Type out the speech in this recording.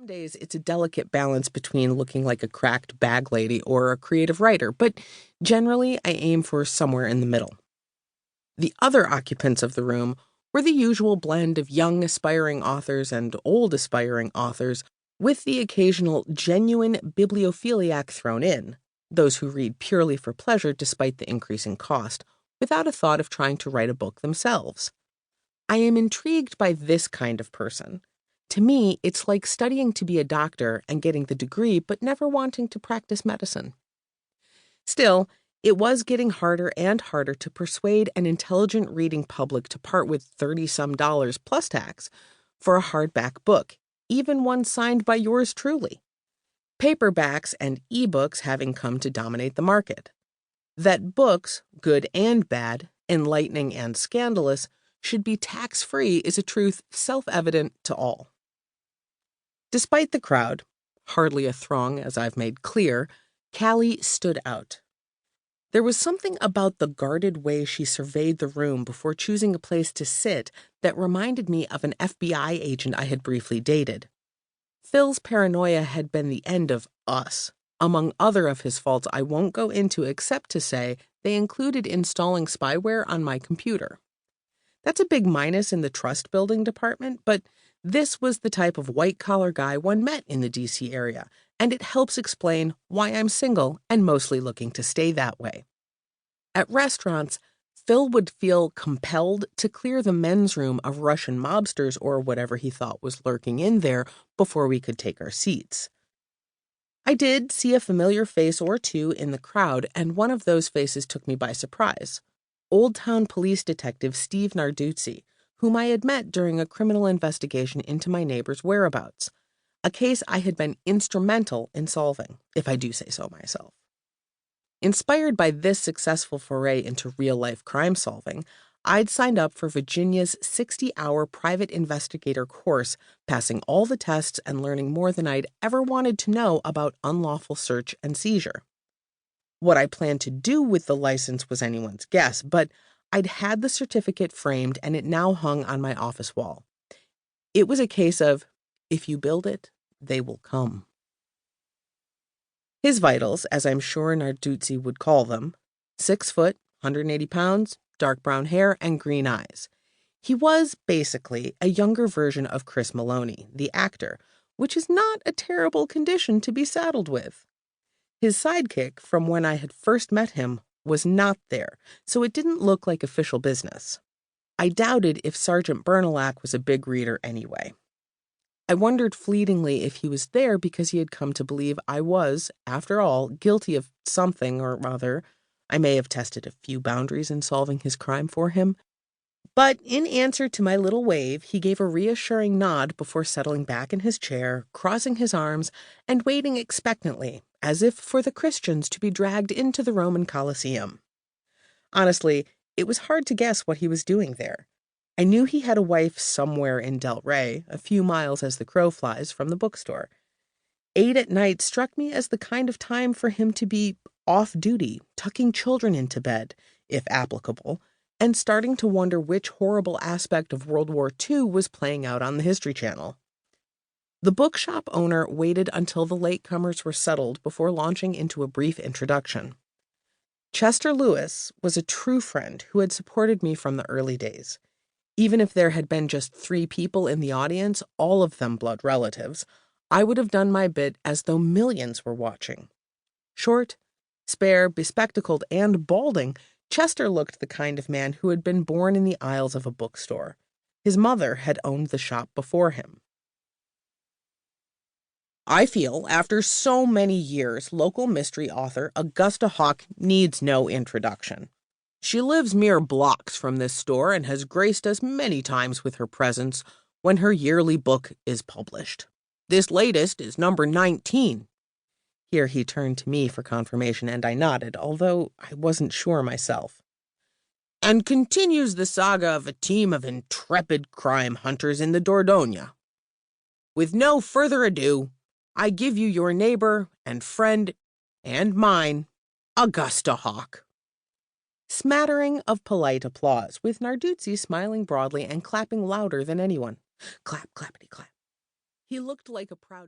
days, it's a delicate balance between looking like a cracked bag lady or a creative writer, but generally I aim for somewhere in the middle. The other occupants of the room were the usual blend of young aspiring authors and old aspiring authors, with the occasional genuine bibliophiliac thrown in, those who read purely for pleasure despite the increasing cost, without a thought of trying to write a book themselves. I am intrigued by this kind of person. To me, it's like studying to be a doctor and getting the degree, but never wanting to practice medicine. Still, it was getting harder and harder to persuade an intelligent reading public to part with $30-some plus tax for a hardback book, even one signed by yours truly. Paperbacks and ebooks having come to dominate the market. That books, good and bad, enlightening and scandalous, should be tax-free is a truth self-evident to all. Despite the crowd, hardly a throng as I've made clear, Callie stood out. There was something about the guarded way she surveyed the room before choosing a place to sit that reminded me of an FBI agent I had briefly dated. Phil's paranoia had been the end of us, among other of his faults I won't go into except to say they included installing spyware on my computer. That's a big minus in the trust building department, but this was the type of white-collar guy one met in the D.C. area, and it helps explain why I'm single and mostly looking to stay that way. At restaurants, Phil would feel compelled to clear the men's room of Russian mobsters or whatever he thought was lurking in there before we could take our seats. I did see a familiar face or two in the crowd, and one of those faces took me by surprise. Old Town Police Detective Steve Narduzzi, whom I had met during a criminal investigation into my neighbor's whereabouts, a case I had been instrumental in solving, if I do say so myself. Inspired by this successful foray into real-life crime solving, I'd signed up for Virginia's 60-hour private investigator course, passing all the tests and learning more than I'd ever wanted to know about unlawful search and seizure. What I planned to do with the license was anyone's guess, but I'd had the certificate framed and it now hung on my office wall. It was a case of, if you build it, they will come. His vitals, as I'm sure Narduzzi would call them, 6 foot, 180 pounds, dark brown hair, and green eyes. He was, basically, a younger version of Chris Maloney, the actor, which is not a terrible condition to be saddled with. His sidekick, from when I had first met him, was not there, so it didn't look like official business. I doubted if Sergeant Bernalac was a big reader anyway. I wondered fleetingly if he was there because he had come to believe I was, after all, guilty of something or other. I may have tested a few boundaries in solving his crime for him. But in answer to my little wave, he gave a reassuring nod before settling back in his chair, crossing his arms, and waiting expectantly, as if for the Christians to be dragged into the Roman Colosseum. Honestly, it was hard to guess what he was doing there. I knew he had a wife somewhere in Del Rey, a few miles as the crow flies from the bookstore. 8 at night struck me as the kind of time for him to be off-duty, tucking children into bed, if applicable, and starting to wonder which horrible aspect of World War II was playing out on the History Channel. The bookshop owner waited until the latecomers were settled before launching into a brief introduction. Chester Lewis was a true friend who had supported me from the early days. Even if there had been just 3 people in the audience, all of them blood relatives, I would have done my bit as though millions were watching. Short, spare, bespectacled, and balding, Chester looked the kind of man who had been born in the aisles of a bookstore. His mother had owned the shop before him. I feel, after so many years, local mystery author Augusta Hawke needs no introduction. She lives mere blocks from this store and has graced us many times with her presence when her yearly book is published. This latest is number 19. Here he turned to me for confirmation, and I nodded, although I wasn't sure myself. And continues the saga of a team of intrepid crime hunters in the Dordogne. With no further ado, I give you your neighbor and friend and mine, Augusta Hawke. Smattering of polite applause, with Narduzzi smiling broadly and clapping louder than anyone. Clap, clappity, clap. He looked like a proud